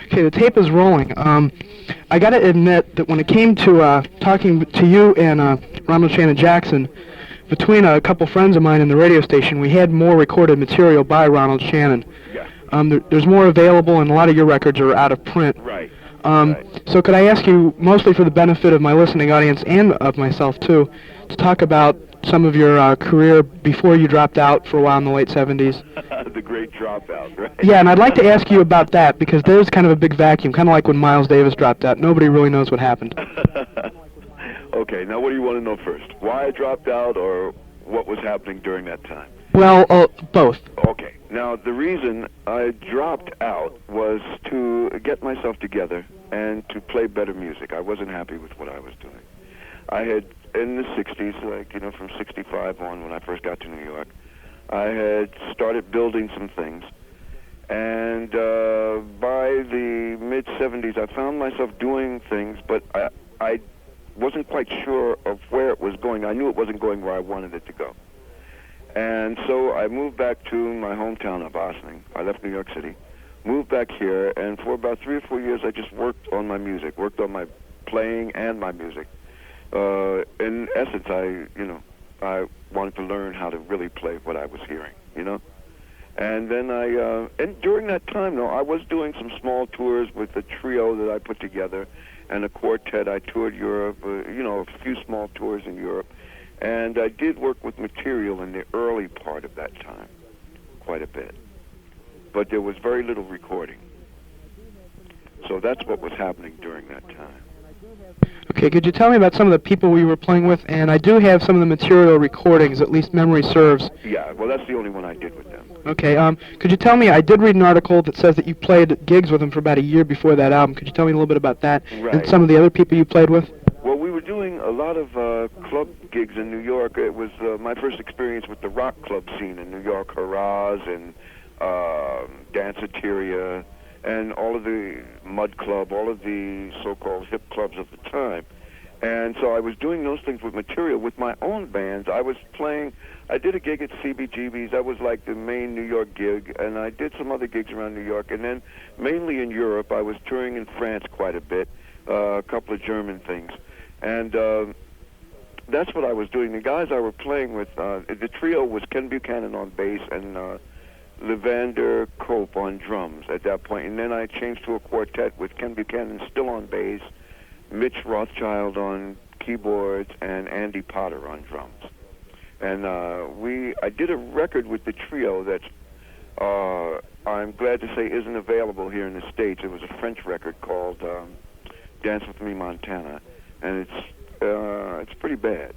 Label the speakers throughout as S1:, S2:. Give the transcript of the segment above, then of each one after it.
S1: Okay, the tape is rolling. I got to admit that when it came to talking to you and Ronald Shannon Jackson, between a couple friends of mine in the radio station, we had more recorded material by Ronald Shannon.
S2: Yeah.
S1: There's more available, and a lot of your records are out of print.
S2: Right.
S1: So could I ask you, mostly for the benefit of my listening audience and of myself too, to talk about some of your career before you dropped out for a while in the late 70s?
S2: The great dropout, right?
S1: Yeah, and I'd like to ask you about that, because there's kind of a big vacuum, kind of like when Miles Davis dropped out. Nobody really knows what happened.
S2: Okay, now what do you want to know first? Why I dropped out, or what was happening during that time?
S1: Well, both.
S2: Okay, now the reason I dropped out was to get myself together and to play better music. I wasn't happy with what I was doing. I had, in the 60s, like, you know, from 65 on, when I first got to New York, I had started building some things, and by the mid-70s, I found myself doing things, but I wasn't quite sure of where it was going. I knew it wasn't going where I wanted it to go. And so I moved back to my hometown of Ossining. I left New York City, moved back here, and for about 3 or 4 years, I just worked on my music, worked on my playing and my music. In essence, I wanted to learn how to really play what I was hearing, you know? And then and during that time, though, I was doing some small tours with a trio that I put together and a quartet. I toured Europe, a few small tours in Europe. And I did work with material in the early part of that time, quite a bit. But there was very little recording. So that's what was happening during that time.
S1: Okay, could you tell me about some of the people we were playing with? And I do have some of the material recordings, at least memory serves.
S2: Yeah, well, that's the only one I did with them.
S1: Okay, could you tell me, I did read an article that says that you played gigs with them for about a year before that album. Could you tell me a little bit about that?
S2: Right.
S1: And some of the other people you played with?
S2: Well, we were doing a lot of club gigs in New York. It was my first experience with the rock club scene in New York, Hurrahs and Danceteria, and all of the Mud Club, all of the so-called hip clubs of the time. And so I was doing those things with material with my own bands. I did a gig at CBGB's. That was like the main New York gig, and I did some other gigs around New York. And then mainly in Europe, I was touring in France quite a bit, a couple of German things. And that's what I was doing. The guys I were playing with, the trio was Ken Buchanan on bass and Levander Cope on drums at that point. And then I changed to a quartet with Ken Buchanan still on bass, Mitch Rothschild on keyboards, and Andy Potter on drums. And I did a record with the trio that I'm glad to say isn't available here in the States. It was a French record called Dance With Me Montana, and it's pretty bad.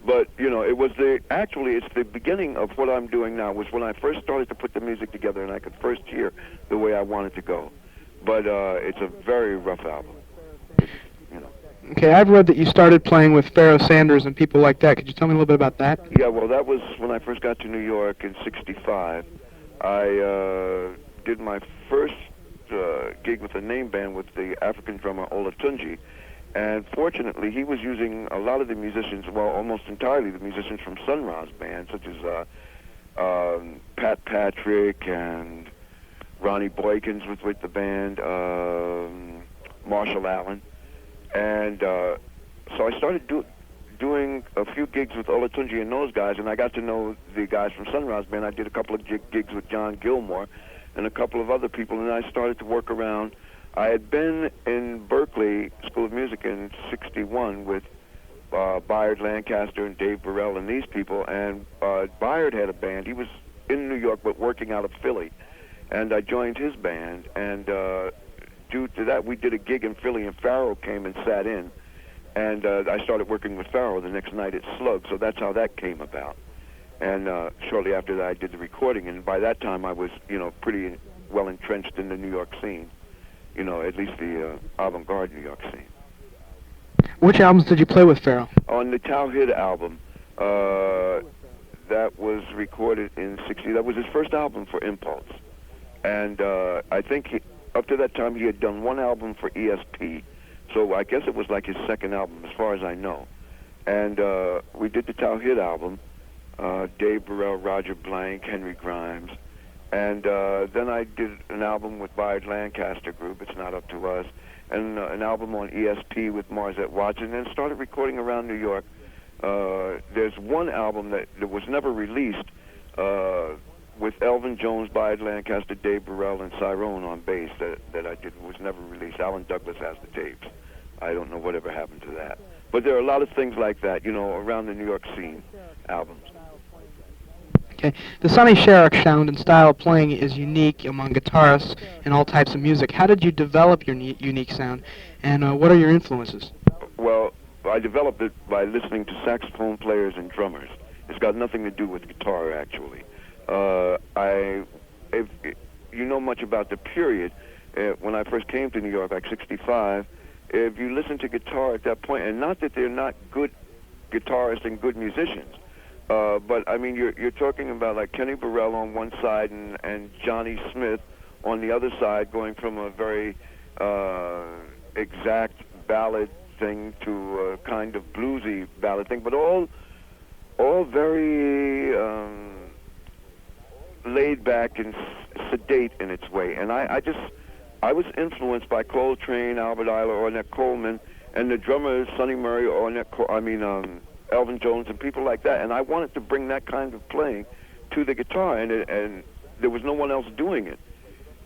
S2: But it was it's the beginning of what I'm doing now. Was when I first started to put the music together, and I could first hear the way I wanted to go. But it's a very rough album.
S1: Okay, I've read that you started playing with Pharoah Sanders and people like that. Could you tell me a little bit about that?
S2: Yeah, well, that was when I first got to New York in '65. I did my first gig with a name band with the African drummer Olatunji. And fortunately, he was using a lot of the musicians, well, almost entirely the musicians from Sun Ra's band, such as Pat Patrick and Ronnie Boykins was with the band, Marshall Allen. And so I started doing a few gigs with Olatunji and those guys, and I got to know the guys from Sun Ra's band. I did a couple of gigs with John Gilmore and a couple of other people, and I started to work around. I had been in Berkeley School of Music in '61 with Bayard Lancaster and Dave Burrell and these people, and Bayard had a band. He was in New York but working out of Philly, and I joined his band, and due to that, we did a gig in Philly, and Pharoah came and sat in, and I started working with Pharoah the next night at Slug, so that's how that came about. And shortly after that, I did the recording, and by that time, I was, pretty well entrenched in the New York scene, at least the avant-garde New York scene.
S1: Which albums did you play with Pharoah?
S2: On the Tawhid album, that was recorded in '60. That was his first album for Impulse, and I think up to that time he had done one album for ESP, so I guess it was like his second album, as far as I know. And we did the Tawhid album. Dave Burrell, Roger Blank, Henry Grimes, And then I did an album with Bayard Lancaster Group, It's Not Up to Us, and an album on ESP with Marzette Watson, and then started recording around New York. There's one album that was never released with Elvin Jones, Bayard Lancaster, Dave Burrell, and Cyrone on bass that I did, was never released. Alan Douglas has the tapes. I don't know whatever happened to that. But there are a lot of things like that, you know, around the New York scene, albums.
S1: Okay. The Sonny Sharrock sound and style of playing is unique among guitarists and all types of music. How did you develop your unique sound, and what are your influences?
S2: Well, I developed it by listening to saxophone players and drummers. It's got nothing to do with guitar, actually. If you know much about the period, when I first came to New York, like 65, if you listen to guitar at that point, and not that they're not good guitarists and good musicians, but I mean, you're talking about like Kenny Burrell on one side and Johnny Smith on the other side, going from a very exact ballad thing to a kind of bluesy ballad thing, but all very laid back and sedate in its way. And I was influenced by Coltrane, Albert Ayler, Ornette Coleman, and the drummers Sonny Murray, Elvin Jones, and people like that. And I wanted to bring that kind of playing to the guitar, and there was no one else doing it.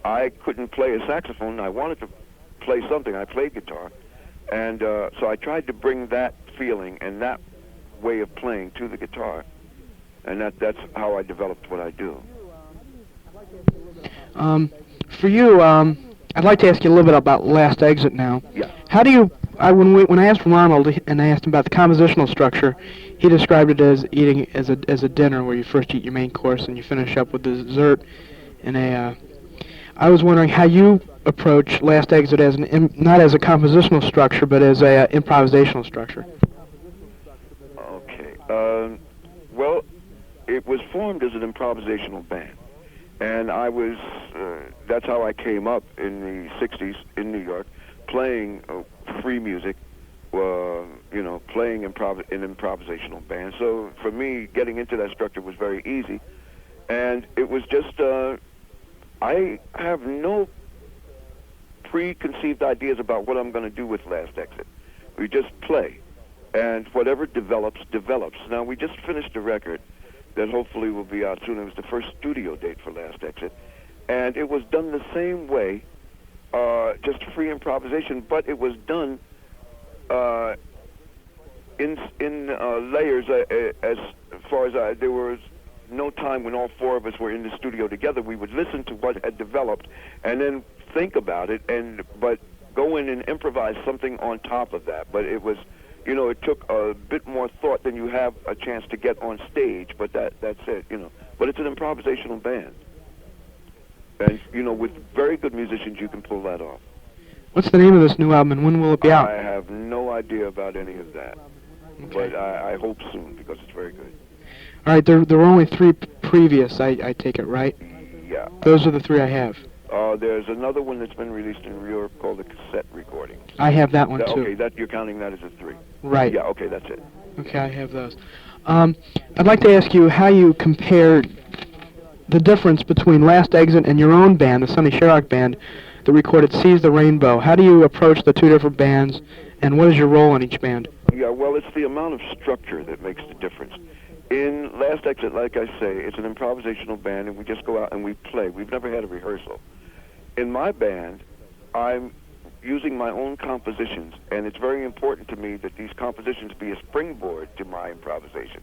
S2: I couldn't play a saxophone. I wanted to play something. I played guitar, and so I tried to bring that feeling and that way of playing to the guitar, and that's how I developed what I do.
S1: For you, I'd like to ask you a little bit about Last Exit now.
S2: Yeah.
S1: How do you? When I asked Ronald and I asked him about the compositional structure, he described it as eating as a dinner where you first eat your main course and you finish up with the dessert. And I was wondering how you approach Last Exit as not as a compositional structure but as a improvisational structure.
S2: Okay. Well, it was formed as an improvisational band. And that's how I came up in the 60s in New York, playing free music, playing in improvisational bands. So for me, getting into that structure was very easy. And it was just, I have no preconceived ideas about what I'm going to do with Last Exit. We just play. And whatever develops, develops. Now, we just finished a record that hopefully will be out soon. It was the first studio date for Last Exit. And it was done the same way, just free improvisation, but it was done in layers as far as there was no time when all four of us were in the studio together. We would listen to what had developed and then think about it, but go in and improvise something on top of that. But it was, it took a bit more thought than you have a chance to get on stage, but that's it, But it's an improvisational band. And, with very good musicians, you can pull that off.
S1: What's the name of this new album, and when will it be out?
S2: I have no idea about any of that. Okay. But I hope soon, because it's very good.
S1: All right, there were only 3 previous, I take it, right?
S2: Yeah.
S1: Those are the 3 I have.
S2: There's another one that's been released in Europe called the cassette recording.
S1: I have that one, too.
S2: Okay, you're counting that as a 3.
S1: Right.
S2: Yeah, okay, that's it.
S1: Okay, I have those. I'd like to ask you how you compare the difference between Last Exit and your own band, the Sonny Sharrock band, that recorded Seize the Rainbow. How do you approach the 2 different bands, and what is your role in each band?
S2: Yeah, well, it's the amount of structure that makes the difference. In Last Exit, like I say, it's an improvisational band, and we just go out and we play. We've never had a rehearsal. In my band, I'm using my own compositions, and it's very important to me that these compositions be a springboard to my improvisation.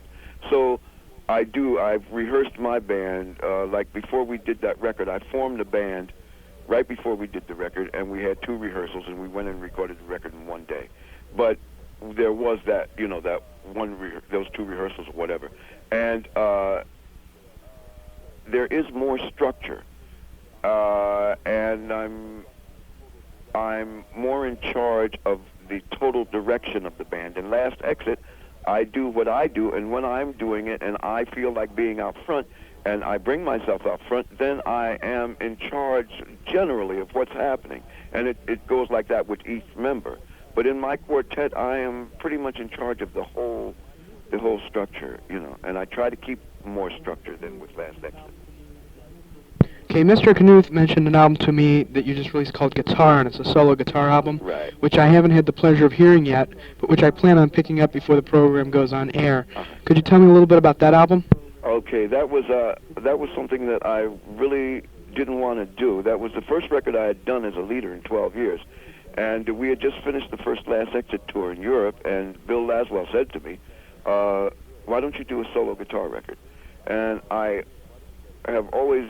S2: So I've rehearsed my band, like before we did that record. I formed the band right before we did the record, and we had 2 rehearsals, and we went and recorded the record in one day. But there was that, those 2 rehearsals or whatever. And there is more structure, and I'm more in charge of the total direction of the band. In Last Exit, I do what I do, and when I'm doing it and I feel like being out front and I bring myself out front, then I am in charge generally of what's happening. And it goes like that with each member. But in my quartet, I am pretty much in charge of the whole structure, and I try to keep more structure than with Last Exit.
S1: Okay, Mr. Knuth mentioned an album to me that you just released called Guitar, and it's a solo guitar album,
S2: Right.
S1: which I haven't had the pleasure of hearing yet, but which I plan on picking up before the program goes on air. Could you tell me a little bit about that album?
S2: Okay, that was something that I really didn't want to do. That was the first record I had done as a leader in 12 years. And we had just finished the first Last Exit tour in Europe, and Bill Laswell said to me, why don't you do a solo guitar record? And I have always,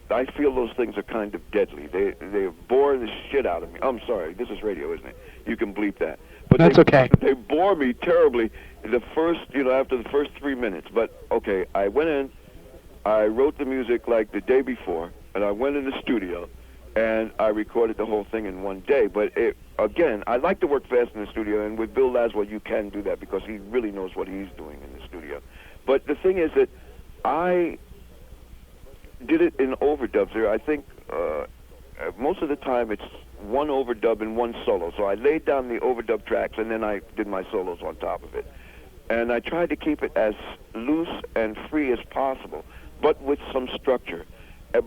S2: I feel those things are kind of deadly. They bore the shit out of me. I'm sorry, this is radio, isn't it? You can bleep that. But
S1: that's okay.
S2: They bore me terribly after the first 3 minutes. But, okay, I went in, I wrote the music like the day before, and I went in the studio, and I recorded the whole thing in one day. But, again, I like to work fast in the studio, and with Bill Laswell, you can do that because he really knows what he's doing in the studio. But the thing is that I did it in overdubs there. I think most of the time it's one overdub and one solo. So I laid down the overdub tracks, and then I did my solos on top of it. And I tried to keep it as loose and free as possible, but with some structure.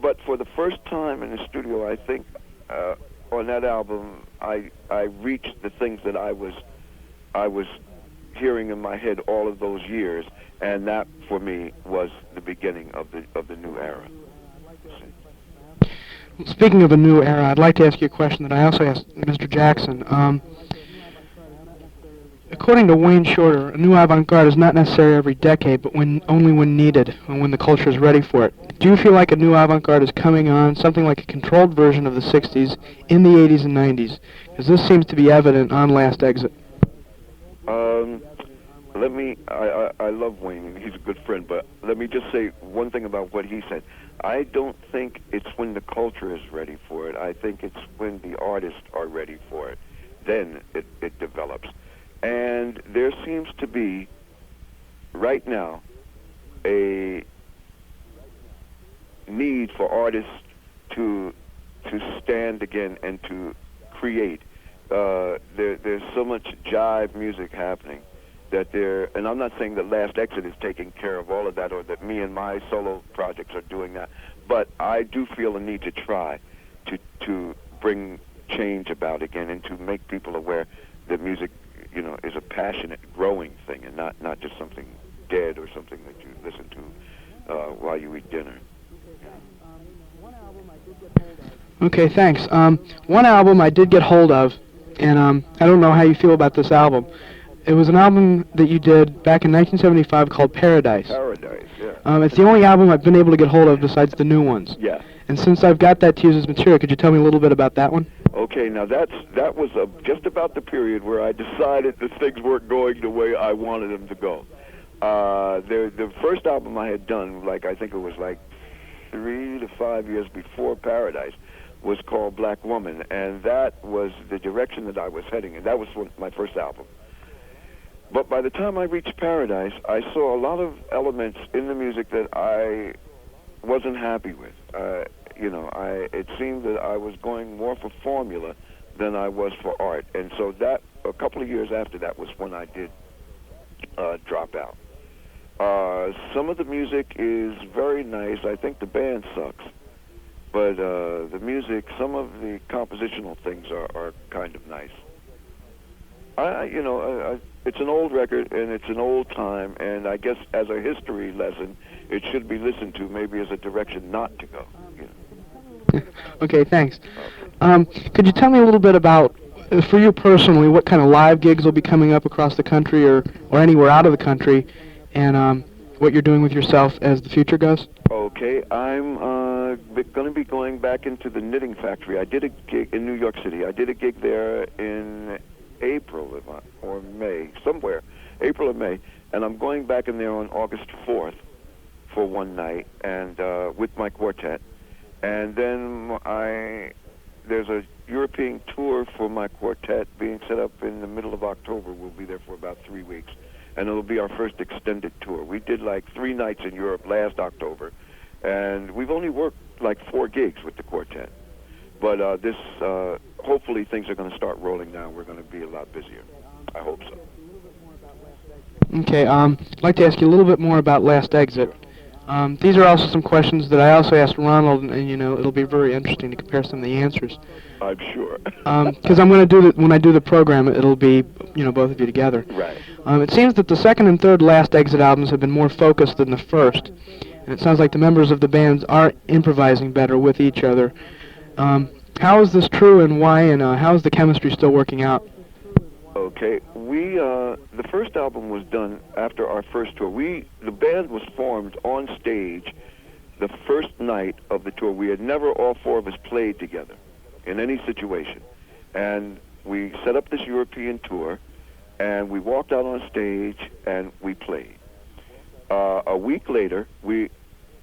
S2: But for the first time in the studio, I think on that album, I reached the things that I was hearing in my head all of those years, and that for me was the beginning of the new era.
S1: Speaking of a new era, I'd like to ask you a question that I also asked Mr. Jackson. According to Wayne Shorter, a new avant-garde is not necessary every decade, but only when needed, and when the culture is ready for it. Do you feel like a new avant-garde is coming on, something like a controlled version of the 60s, in the 80s and 90s? Because this seems to be evident on Last Exit.
S2: I love Wayne, he's a good friend, but let me just say one thing about what he said. I don't think it's when the culture is ready for it. I think it's when the artists are ready for it. Then it develops. And there seems to be, right now, a need for artists to stand again and to create. There's so much jive music happening that and I'm not saying that Last Exit is taking care of all of that or that me and my solo projects are doing that, but I do feel a need to try to bring change about again and to make people aware that music, is a passionate, growing thing and not just something dead or something that you listen to while you eat dinner.
S1: Okay, thanks. One album I did get hold of, and I don't know how you feel about this album. It was an album that you did back in 1975 called Paradise.
S2: Paradise, yeah.
S1: It's the only album I've been able to get hold of besides the new ones.
S2: Yeah.
S1: And since I've got that to use as material, could you tell me a little bit about that one?
S2: Okay, now that was just about the period where I decided that things weren't going the way I wanted them to go. The first album I had done, I think it was 3 to 5 years before Paradise, was called Black Woman, and that was the direction that I was heading, and that was my first album. But by the time I reached Paradise, I saw a lot of elements in the music that I wasn't happy with. It seemed that I was going more for formula than I was for art. And so that, a couple of years after that, was when I did drop out. Some of the music is very nice. I think the band sucks. But the music, some of the compositional things are kind of nice. It's an old record, and it's an old time, and I guess as a history lesson, it should be listened to maybe as a direction not to go.
S1: Okay, thanks. Could you tell me a little bit about, for you personally, what kind of live gigs will be coming up across the country or anywhere out of the country, and what you're doing with yourself as the future goes?
S2: Okay, I'm going to be going back into the Knitting Factory. I did a gig in New York City. I did a gig there in April or May, somewhere, April or May, and I'm going back in there on August 4th for one night and with my quartet. And then there's a European tour for my quartet being set up in the middle of October. We'll be there for about 3 weeks, and it'll be our first extended tour. We did 3 nights in Europe last October, and we've only worked 4 gigs with the quartet. But hopefully things are going to start rolling now. We're going to be a lot busier. I hope so.
S1: Okay, I'd like to ask you a little bit more about Last Exit. These are also some questions that I also asked Ronald, and you know, it'll be very interesting to compare some of the answers.
S2: I'm sure.
S1: Because I'm going to do when I do the program, it'll be, you know, both of you together.
S2: Right.
S1: It seems that the second and third Last Exit albums have been more focused than the first, and it sounds like the members of the bands are improvising better with each other. How is this true, and why, and how is the chemistry still working out?
S2: Okay, the first album was done after our first tour. The band was formed on stage the first night of the tour. We had never, all four of us, played together in any situation. And we set up this European tour, and we walked out on stage, and we played. A week later, we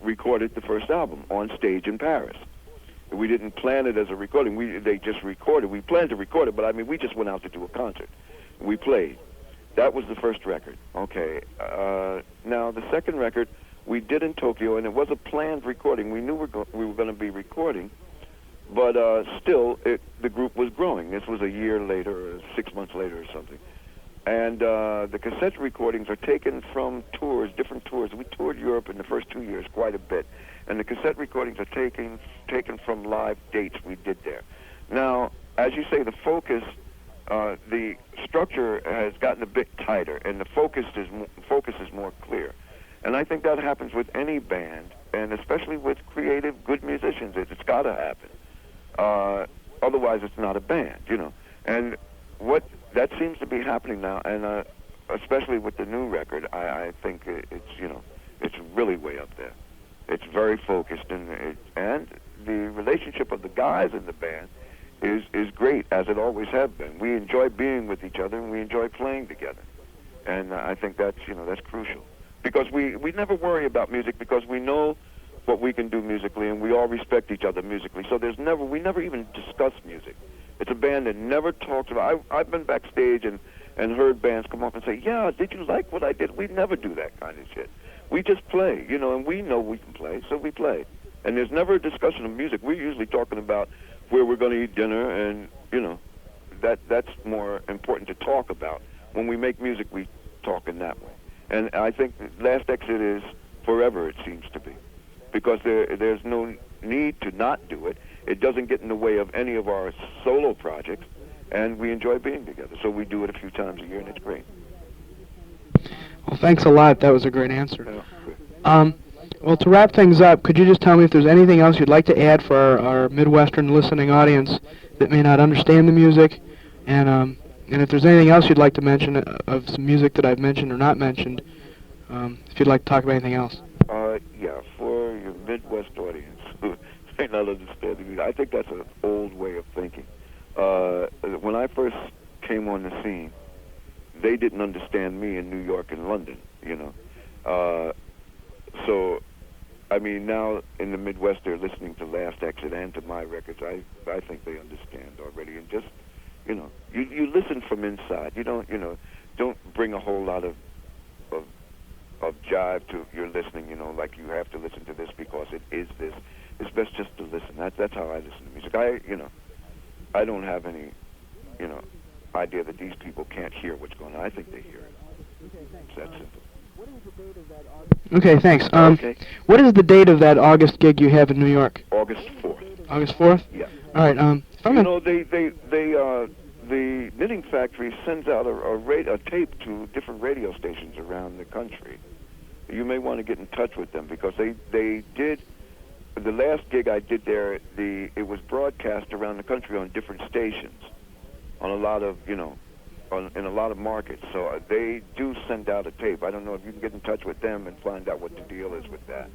S2: recorded the first album on stage in Paris. We didn't plan it as a recording. They just recorded. We planned to record it, but I mean, we just went out to do a concert. We played. That was the first record. Okay. Now, the second record we did in Tokyo, and it was a planned recording. We knew we were going to be recording, but still, the group was growing. This was a year later, or 6 months later or something. And the cassette recordings are taken from tours, different tours. We toured Europe in the first 2 years quite a bit. And the cassette recordings are taken from live dates we did there. Now, as you say, the focus, the structure has gotten a bit tighter, and the focus is more clear. And I think that happens with any band, and especially with creative, good musicians. It's got to happen. Otherwise, it's not a band, you know. And that seems to be happening now, and especially with the new record, I think it's really way up there. It's very focused, and the relationship of the guys in the band is great, as it always has been. We enjoy being with each other, and we enjoy playing together, and I think that's crucial, because we never worry about music, because we know what we can do musically, and we all respect each other musically. So we never even discuss music. It's a band that never talks about. I've been backstage and heard bands come up and say, "Yeah, did you like what I did?" We never do that kind of shit. We just play, you know, and we know we can play, so we play. And there's never a discussion of music. We're usually talking about where we're going to eat dinner, and, you know, that's more important to talk about. When we make music, we talk in that way. And I think Last Exit is forever, it seems to be, because there's no need to not do it. It doesn't get in the way of any of our solo projects, and we enjoy being together. So we do it a few times a year, and it's great.
S1: Well, thanks a lot. That was a great answer. Well, to wrap things up, could you just tell me if there's anything else you'd like to add for our Midwestern listening audience that may not understand the music, and if there's anything else you'd like to mention of some music that I've mentioned or not mentioned, if you'd like to talk about anything else.
S2: Yeah, for your Midwest audience who may not understand the music, I think that's an old way of thinking. When I first came on the scene, they didn't understand me in New York and London, you know. So, I mean, now in the Midwest, they're listening to Last Exit and to my records. I think they understand already. And just, you know, you listen from inside. You don't bring a whole lot of jive to your listening, you know, like you have to listen to this because it is this. It's best just to listen. That's how I listen to music. I don't have any, you know, idea that these people can't hear what's going on. I think they hear it. It's that simple.
S1: Okay, thanks.
S2: Okay.
S1: What is the date of that August gig you have in New York?
S2: August 4th.
S1: August 4th?
S2: Yeah.
S1: All right.
S2: You know, the Knitting Factory sends out a tape to different radio stations around the country. You may want to get in touch with them, because they did, the last gig I did there, it was broadcast around the country on different stations, on a lot of, you know, in a lot of markets. So they do send out a tape. I don't know if you can get in touch with them and find out what the deal is with that.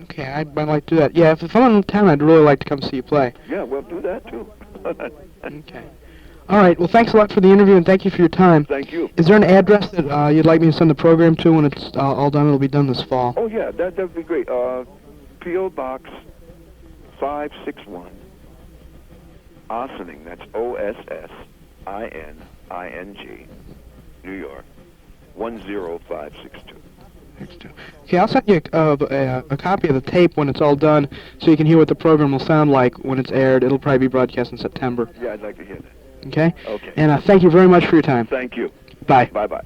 S1: Okay, I'd like to do that. Yeah, if I'm in town, I'd really like to come see you play.
S2: Yeah, well, do that too.
S1: Okay. All right, well, thanks a lot for the interview, and thank you for your time.
S2: Thank you.
S1: Is there an address that you'd like me to send the program to when it's all done? It'll be done this fall.
S2: Oh, yeah, that'd be great. P.O. Box 561, Ossining, that's OSSINING, New York, 10562.
S1: Okay, I'll send you a copy of the tape when it's all done, so you can hear what the program will sound like when it's aired. It'll probably be broadcast in September.
S2: Yeah, I'd like to hear that.
S1: Okay?
S2: Okay.
S1: And thank you very much for your time.
S2: Thank you.
S1: Bye.
S2: Bye-bye.